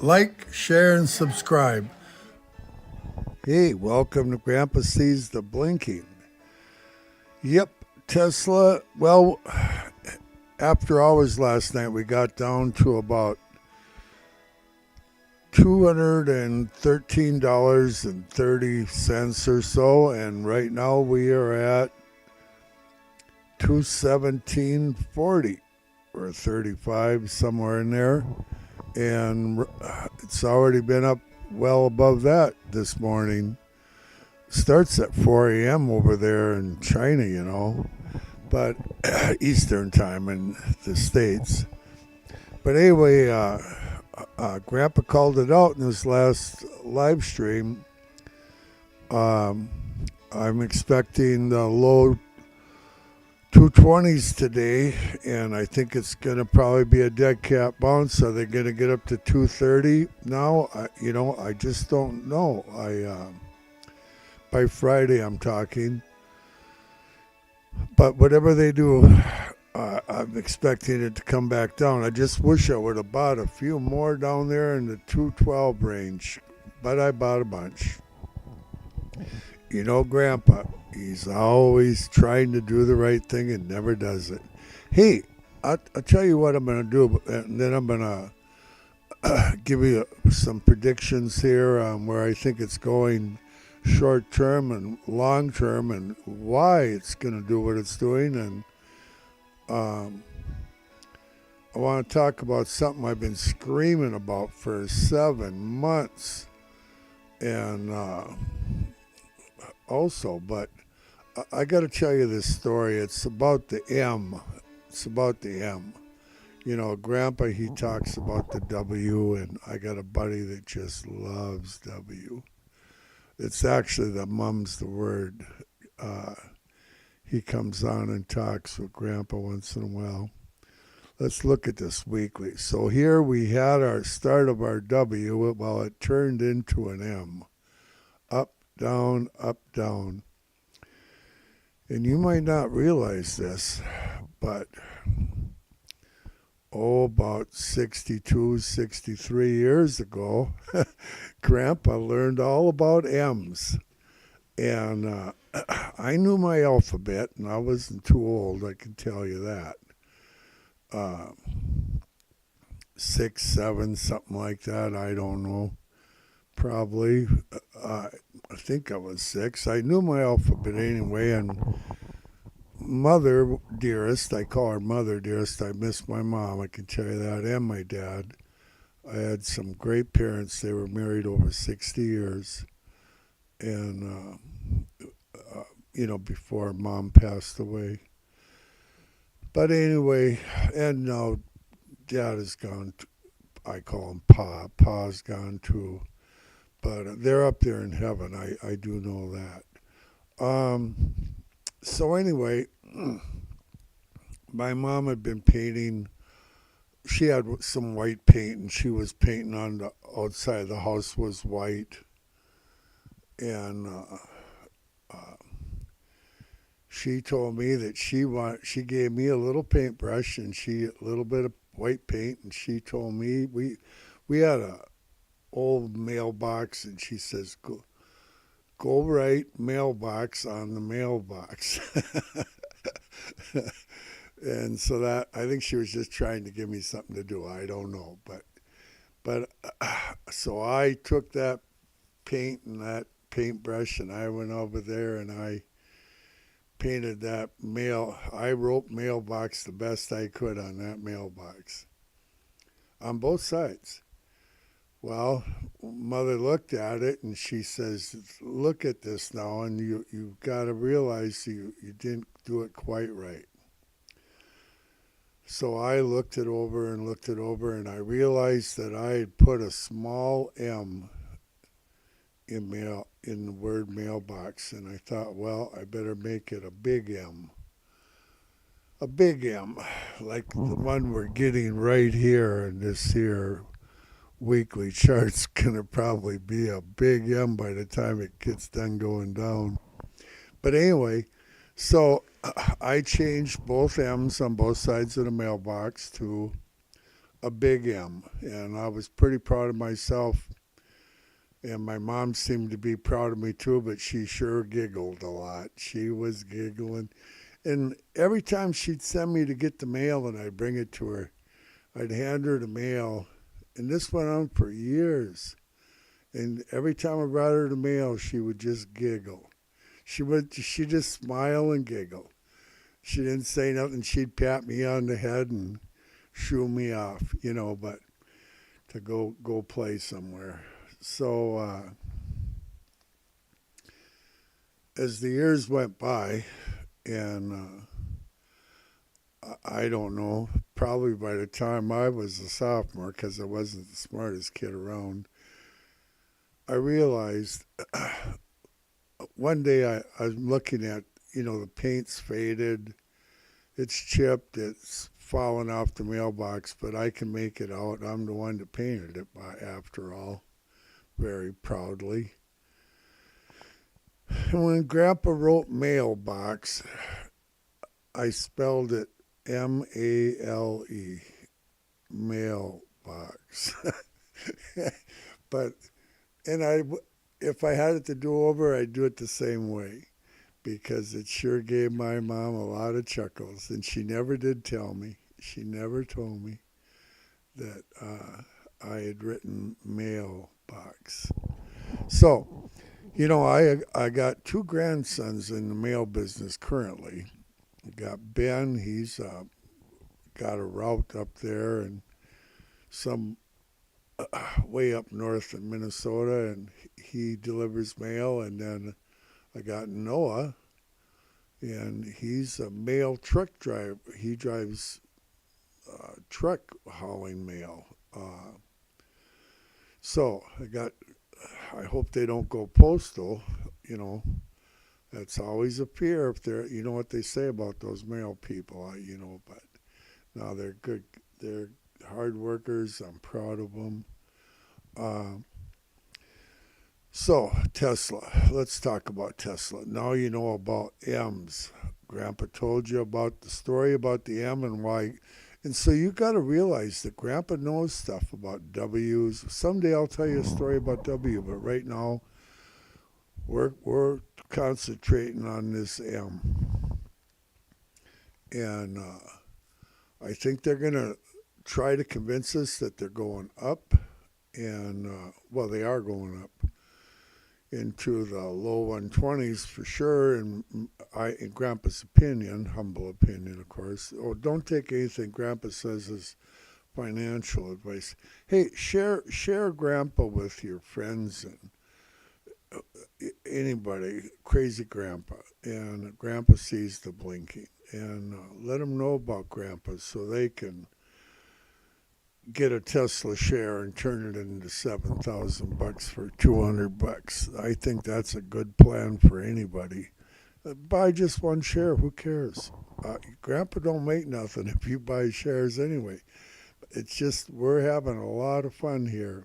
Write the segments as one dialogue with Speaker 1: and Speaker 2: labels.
Speaker 1: Like, share, and subscribe. Hey, welcome to Grandpa Sees the Blinking. Yep, Tesla. Well, after hours last night, we got down to about $213.30 or so, and right now we are at 217.40 or 35, somewhere in there, and it's already been up well above that this morning. Starts at 4 a.m. over there in China, but Eastern time in the States. But anyway, Grandpa called it out in his last live stream. I'm expecting the low 220s today, and I think it's going to probably be a dead cat bounce. Are they going to get up to 230 now? I just don't know. By Friday, I'm talking. But whatever they do, I'm expecting it to come back down. I just wish I would have bought a few more down there in the 212 range, but I bought a bunch. Grandpa, he's always trying to do the right thing and never does it. Hey, I'll tell you what I'm going to do, and then I'm going to give you some predictions here on where I think it's going short term and long term and why it's going to do what it's doing. And I want to talk about something I've been screaming about for 7 months. And but I got to tell you this story. It's about the M. Grandpa, he talks about the W, and I got a buddy that just loves W. It's actually the mum's the word. He comes on and talks with Grandpa once in a while. Let's look at this weekly. So here we had our start of our W. Well, it turned into an M. Up, down, up, down. And you might not realize this, but about 62, 63 years ago, Grandpa learned all about M's. And I knew my alphabet, and I wasn't too old, I can tell you that. 6, 7, something like that, I don't know. Probably. I think I was 6. I knew my alphabet anyway, and Mother Dearest, I call her Mother Dearest, I miss my mom, I can tell you that, and my dad. I had some great parents. They were married over 60 years. And, before Mom passed away. But anyway, and now Dad is gone. I call him Pa. Pa's gone too. But they're up there in heaven. I do know that. So anyway, my mom had been painting. She had some white paint, and she was painting on the outside of the house was white. And she told me that she gave me a little paintbrush and a little bit of white paint, and she told me we had a old mailbox, and she says go write mailbox on the mailbox. And so that, I think she was just trying to give me something to do. I don't know, but so I took that paint and that paintbrush, and I went over there and I painted that I wrote mailbox the best I could on that mailbox on both sides. Well, Mother looked at it and she says, look at this now, and you've got to realize you didn't do it quite right. So I looked it over, and I realized that I had put a small M in the word mailbox, and I thought, well, I better make it a big M. A big M, like the one we're getting right here in this here weekly chart's gonna probably be a big M by the time it gets done going down. But anyway, so I changed both M's on both sides of the mailbox to a big M, and I was pretty proud of myself. And my mom seemed to be proud of me too, but she sure giggled a lot. She was giggling. And every time she'd send me to get the mail and I'd bring it to her, I'd hand her the mail. And this went on for years. And every time I brought her the mail, she would just giggle. She just smile and giggle. She didn't say nothing. She'd pat me on the head and shoo me off, but to go play somewhere. So as the years went by, and I don't know, probably by the time I was a sophomore, because I wasn't the smartest kid around, I realized one day I'm looking at, the paint's faded, it's chipped, it's fallen off the mailbox, but I can make it out. I'm the one that painted it, after all, very proudly. And when Grandpa wrote mailbox, I spelled it M-A-L-E, mailbox. But, if I had it to do over, I'd do it the same way, because it sure gave my mom a lot of chuckles. And she never did tell me. She never told me that I had written mailbox. So, I got two grandsons in the mail business currently. I got Ben, he's got a route up there and some way up north in Minnesota, and he delivers mail. And then I got Noah, and he's a mail truck driver. He drives truck hauling mail. So I hope they don't go postal. That's always a fear if they're, what they say about those mail people, but no, they're good. They're hard workers. I'm proud of them. So Tesla, let's talk about Tesla. Now you know about M's. Grandpa told you about the story about the M and why. And so you got to realize that Grandpa knows stuff about W's. Someday I'll tell you a story about W, but right now we're concentrating on this M. And I think they're going to try to convince us that they're going up. And, they are going up into the low 120s for sure. And in Grandpa's opinion, humble opinion, of course. Oh, don't take anything Grandpa says as financial advice. Hey, share Grandpa with your friends and anybody, crazy Grandpa. And Grandpa sees the blinking. And let them know about Grandpa so they can get a Tesla share and turn it into $7,000 for $200. I think that's a good plan for anybody. Buy just one share. Who cares? Grandpa don't make nothing if you buy shares anyway. It's just we're having a lot of fun here.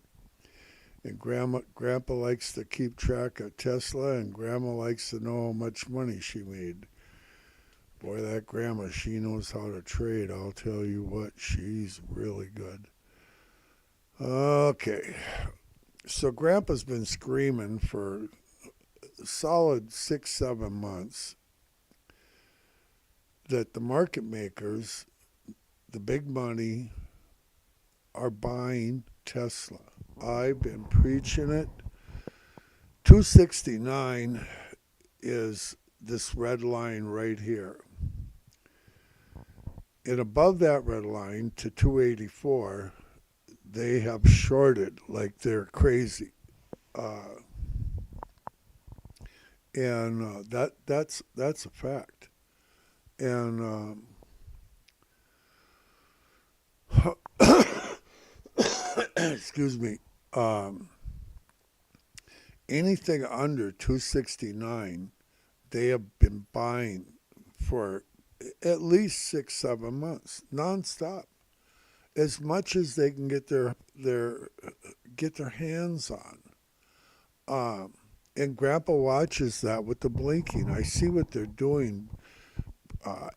Speaker 1: And Grandpa likes to keep track of Tesla, and Grandma likes to know how much money she made. Boy, that Grandma, she knows how to trade. I'll tell you what, she's really good. Okay, so Grandpa's been screaming for a solid 6-7 months that the market makers, the big money, are buying Tesla. I've been preaching it. 269 is this red line right here. And above that red line to 284, they have shorted like they're crazy. And that's a fact. And excuse me, anything under 269, they have been buying for at least 6-7 months, nonstop, as much as they can get their hands on. And Grandpa watches that with the blinking. I see what they're doing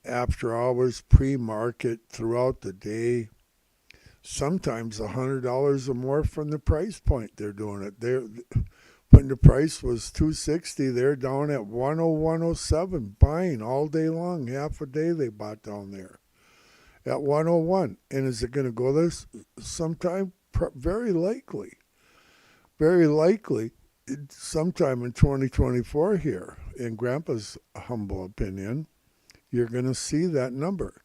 Speaker 1: after hours, pre-market, throughout the day. sometimes $100 or more from the price point they're doing it. They're when the price was 260, they're down at 101.07, buying all day long. Half a day they bought down there at 101. And is it going to go there sometime? Very likely. Very likely sometime in 2024 here, in Grandpa's humble opinion, you're going to see that number.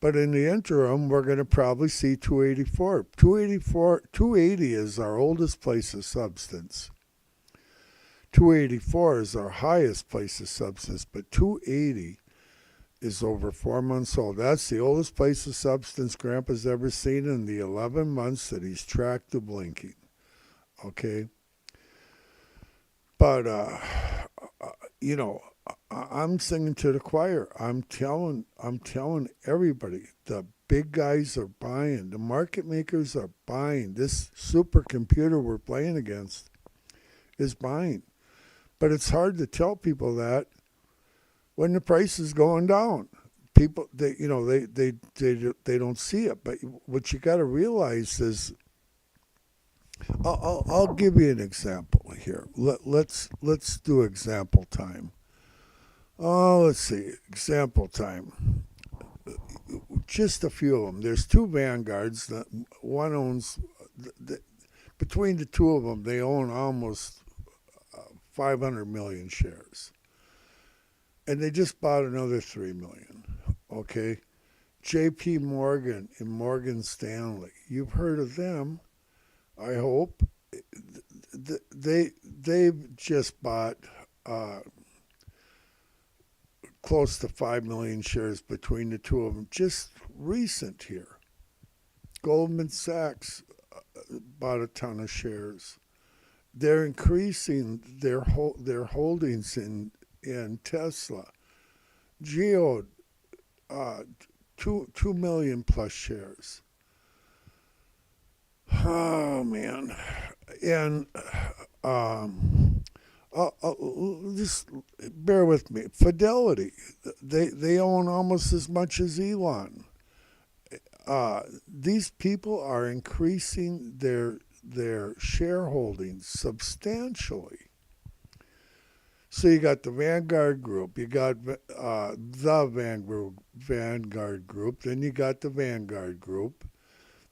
Speaker 1: But in the interim, we're going to probably see 284. 280 is our oldest place of substance. 284 is our highest place of substance, but 280 is over 4 months old. That's the oldest place of substance Grandpa's ever seen in the 11 months that he's tracked the blinking. Okay? But, you know, I'm singing to the choir. I'm telling everybody, the big guys are buying. The market makers are buying. This supercomputer we're playing against is buying. But it's hard to tell people that when the price is going down. People, they don't see it. But what you got to realize is, I'll give you an example here. Let's do example time. Oh, let's see, example time. Just a few of them. There's two Vanguards. One owns, between the two of them, they own almost 500 million shares. And they just bought another 3 million. Okay? JP Morgan and Morgan Stanley. You've heard of them, I hope. They've just bought close to 5 million shares between the two of them. Just recent here. Goldman Sachs bought a ton of shares. They're increasing their holdings in Tesla. Geode, 2 million plus shares. Oh man, and just bear with me. Fidelity, they own almost as much as Elon. These people are increasing their shareholdings substantially. So you got the Vanguard Group, you got the Vanguard Group, then you got the Vanguard Group,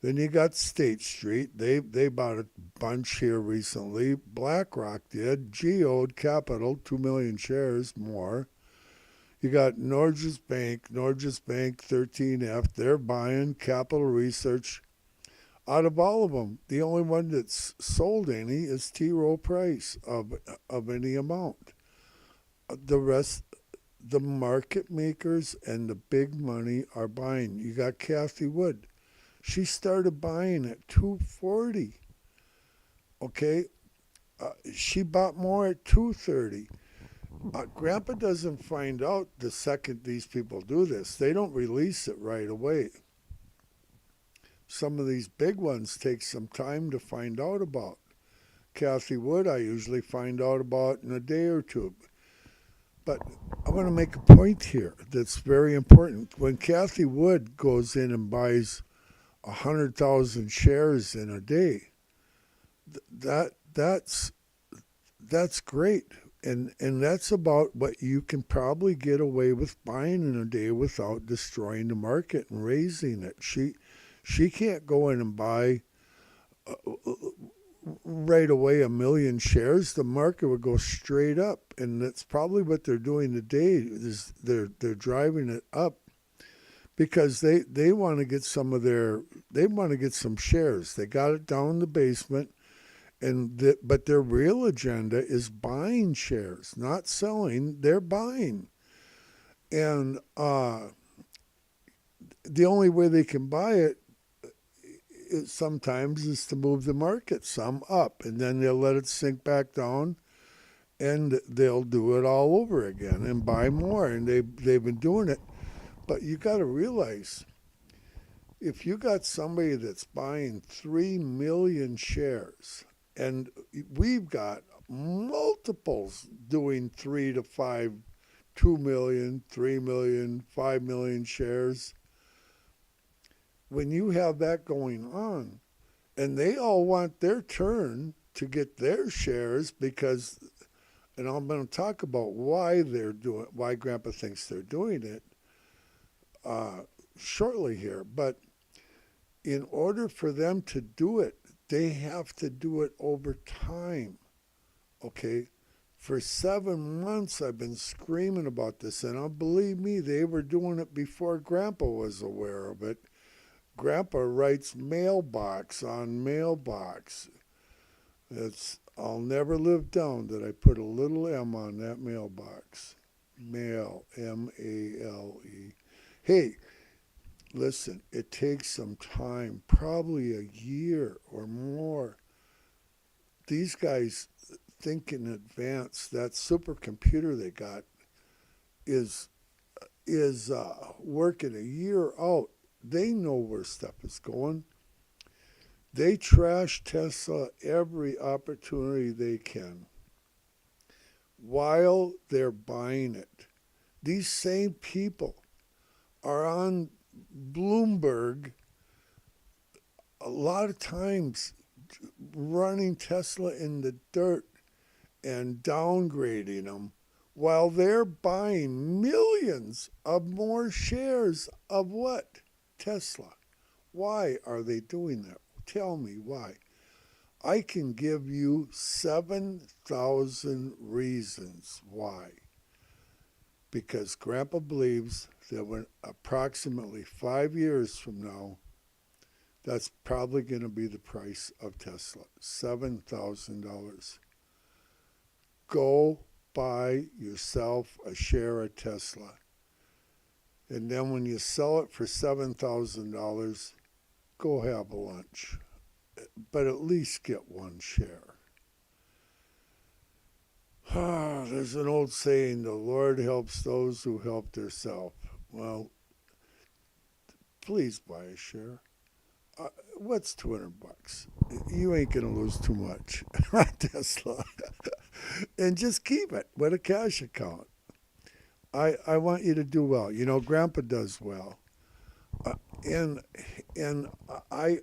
Speaker 1: then you got State Street. They bought a bunch here recently. BlackRock did. Geode Capital, 2 million shares more. You got Norges Bank 13F. They're buying. Capital Research. Out of all of them, the only one that's sold any is T. Rowe Price of any amount. The rest, the market makers and the big money are buying. You got Cathie Wood. She started buying at 240. Okay? She bought more at 230. Grandpa doesn't find out the second these people do this. They don't release it right away. Some of these big ones take some time to find out about. Cathie Wood, I usually find out about in a day or two. But I want to make a point here that's very important. When Cathie Wood goes in and buys 100,000 shares in a day, that's great, and that's about what you can probably get away with buying in a day without destroying the market and raising it. She can't go in and buy right away 1 million shares. The market would go straight up, and that's probably what they're doing today. Is they're driving it up because they want to get some shares. They got it down in the basement, but their real agenda is buying shares, not selling. They're buying, and the only way they can buy it sometimes is to move the market some up, and then they'll let it sink back down, and they'll do it all over again and buy more. And they've been doing it. But you got to realize, if you got somebody that's buying 3 million shares, and we've got multiples doing 3 to 5, 2 million, 3 million, 5 million shares, when you have that going on, and they all want their turn to get their shares because, and I'm going to talk about why Grandpa thinks they're doing it uh, shortly here. But in order for them to do it, they have to do it over time. Okay, for 7 months I've been screaming about this, and believe me, they were doing it before Grandpa was aware of it. Grandpa writes mailbox on mailbox. I'll never live down that I put a little M on that mailbox. Mail, M-A-L-E. Hey, listen, it takes some time, probably a year or more. These guys think in advance. That supercomputer they got is working a year out. They know where stuff is going. They trash Tesla every opportunity they can while they're buying it. These same people are on Bloomberg a lot of times running Tesla in the dirt and downgrading them while they're buying millions of more shares of what? Tesla. Why are they doing that? Tell me why. I can give you 7,000 reasons why. Because Grandpa believes that when approximately 5 years from now, that's probably going to be the price of Tesla, $7,000. Go buy yourself a share of Tesla. And then when you sell it for $7,000, go have a lunch. But at least get one share. There's an old saying, the Lord helps those who help themselves. Well, please buy a share. What's $200? You ain't going to lose too much on Tesla. And just keep it with a cash account. I want you to do well. You know, Grandpa does well. And I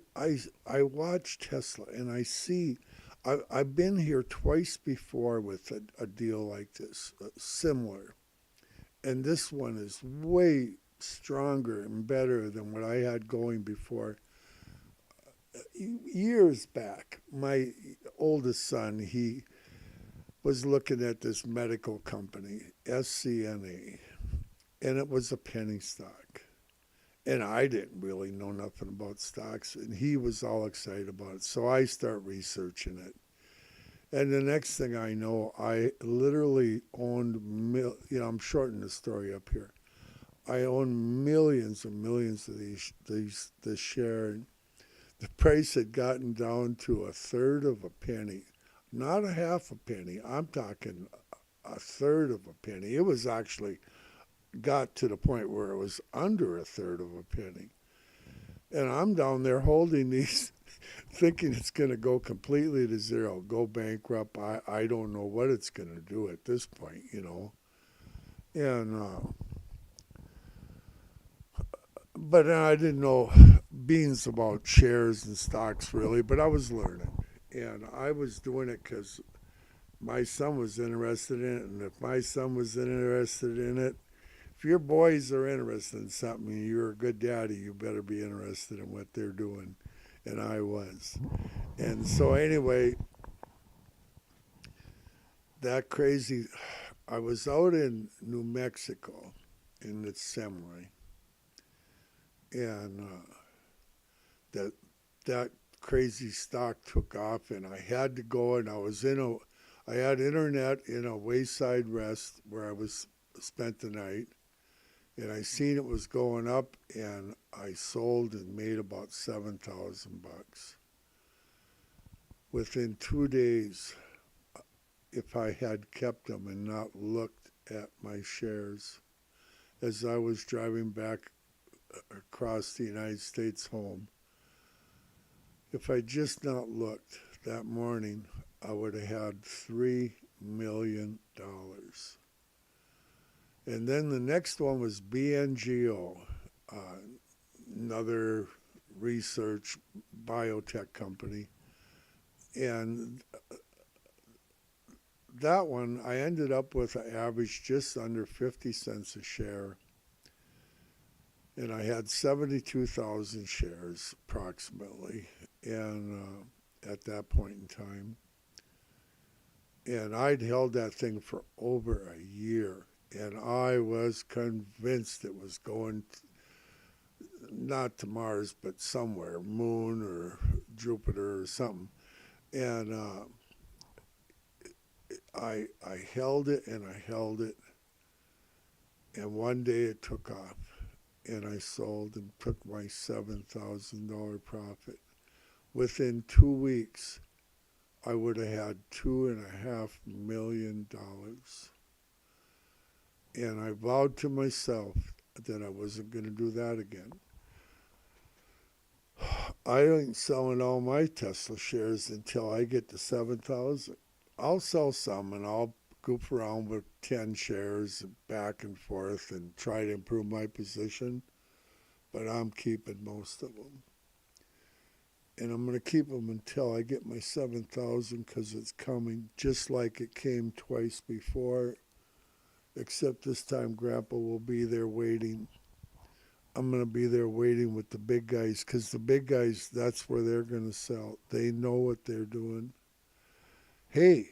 Speaker 1: watch Tesla and I see. I've been here twice before with a deal like this, similar, and this one is way stronger and better than what I had going before. Years back, my oldest son, he was looking at this medical company, SCNA, and it was a penny stock. And I didn't really know nothing about stocks, and he was all excited about it. So I start researching it. And the next thing I know, I literally owned, I'm shortening the story up here. I owned millions and millions of this share. The price had gotten down to a third of a penny, not a half a penny. I'm talking a third of a penny. It was actually got to the point where it was under a third of a penny. And I'm down there holding these, thinking it's going to go completely to zero, go bankrupt. I don't know what it's going to do at this point, you know. And, but I didn't know beans about shares and stocks really, but I was learning. And I was doing it because my son was interested in it. And if my son was interested in it, if your boys are interested in something and you're a good daddy, you better be interested in what they're doing. And I was. And so anyway, I was out in New Mexico in the semi, and that crazy stock took off, and I had to go, and I had internet in a wayside rest where I was spent the night. And I seen it was going up, and I sold and made about $7,000. Within 2 days, if I had kept them and not looked at my shares, as I was driving back across the United States home, if I just not looked that morning, I would have had $3 million. And then the next one was BNGO, another research biotech company. And that one, I ended up with an average just under 50 cents a share. And I had 72,000 shares approximately, and at that point in time. And I'd held that thing for over a year. And I was convinced it was going not to Mars, but somewhere, Moon or Jupiter or something. And I held it and I held it. And one day it took off. And I sold and took my $7,000 profit. Within 2 weeks, I would have had $2.5 million. And I vowed to myself that I wasn't going to do that again. I ain't selling all my Tesla shares until I get to 7,000. I'll sell some and I'll goof around with 10 shares back and forth and try to improve my position. But I'm keeping most of them. And I'm going to keep them until I get my 7,000 because it's coming just like it came twice before. Except this time Grandpa will be there waiting. I'm going to be there waiting with the big guys because the big guys, that's where they're going to sell. They know what they're doing. Hey,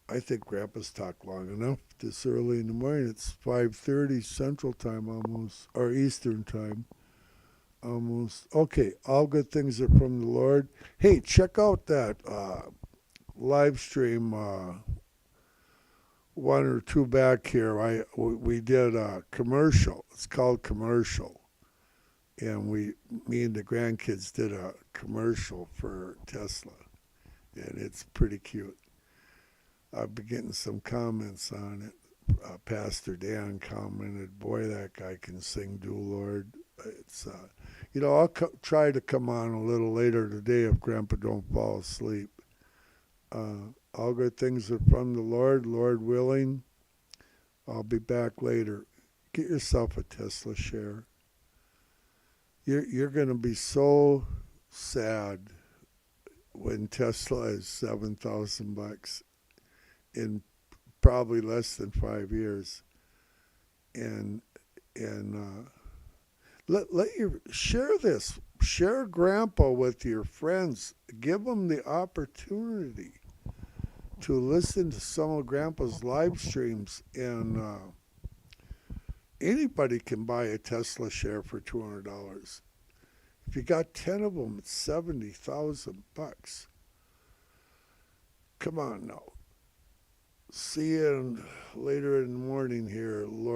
Speaker 1: I think Grandpa's talked long enough this early in the morning. It's 5:30 Central Time almost, or Eastern Time almost. Okay, all good things are from the Lord. Hey, check out that live stream one or two back here. We did a commercial. It's called Commercial. And me and the grandkids did a commercial for Tesla. And it's pretty cute. I've been getting some comments on it. Pastor Dan commented, "Boy, that guy can sing, do Lord." It's I'll try to come on a little later today if Grandpa don't fall asleep. All good things are from the Lord, Lord willing. I'll be back later. Get yourself a Tesla share. You're going to be so sad when Tesla is $7,000 in probably less than 5 years. And let you share this. Share Grandpa with your friends. Give them the opportunity to listen to some of Grandpa's live streams. And anybody can buy a Tesla share for $200. If you got 10 of them, it's $70,000. Come on now. See you later in the morning here, Lord.